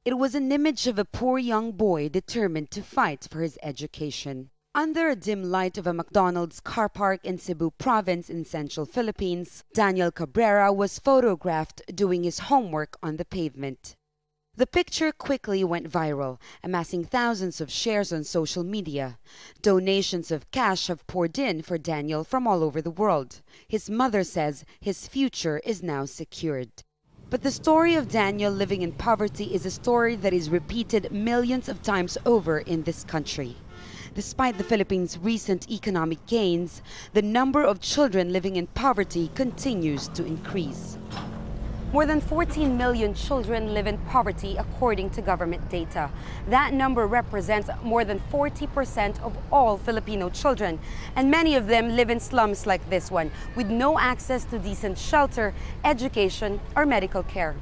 It was an image of a poor young boy determined to fight for his education. Under a dim light of a McDonald's car park in Cebu province in central Philippines, Daniel Cabrera was photographed doing his homework on the pavement. The picture quickly went viral, amassing thousands of shares on social media. Donations of cash have poured in for Daniel from all over the world. His mother says his future is now secured. But the story of Daniel living in poverty is a story that is repeated millions of times over in this country. Despite the Philippines' recent economic gains, the number of children living in poverty continues to increase. More than 14 million children live in poverty according to government data. That number represents more than 40% of all Filipino children, and many of them live in slums like this one, with no access to decent shelter, education, or medical care.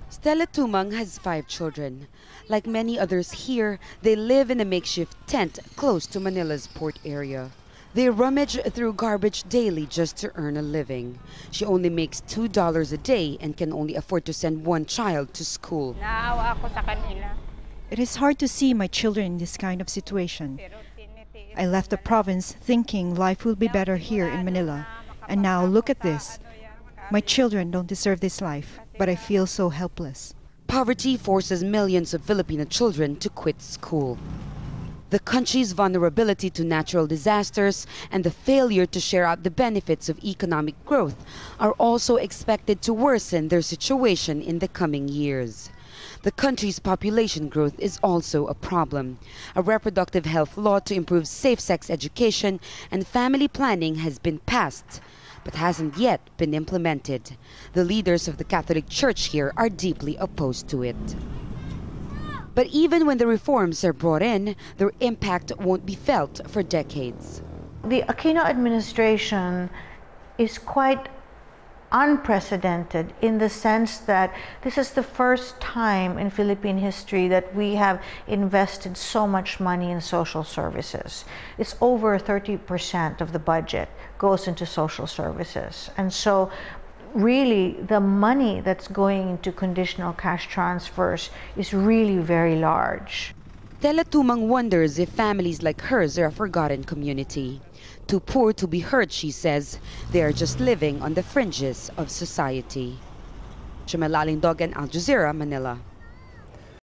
Stella Tumang has 5 children. Like many others here, they live in a makeshift tent close to Manila's port area. They rummage through garbage daily just to earn a living. She only makes $2 a day and can only afford to send one child to school. Naawa ako sa kanila. It is hard to see my children in this kind of situation. I left the province thinking life will be better here in Manila. And now look at this. My children don't deserve this life, but I feel so helpless. Poverty forces millions of Filipino children to quit school. The country's vulnerability to natural disasters and the failure to share out the benefits of economic growth are also expected to worsen their situation in the coming years. The country's population growth is also a problem. A reproductive health law to improve safe-sex education and family planning has been passed, but hasn't yet been implemented. The leaders of the Catholic Church here are deeply opposed to it. But even when the reforms are brought in, their impact won't be felt for decades. The Aquino administration is quite unprecedented in the sense that this is the first time in Philippine history that we have invested so much money in social services. It's over 30% of the budget goes into social services. And so really, the money that's going into conditional cash transfers is really very large. Stella Tumang wonders if families like hers are a forgotten community. Too poor to be hurt, she says. They are just living on the fringes of society. Shumalaling Dogan, Al Jazeera, Manila.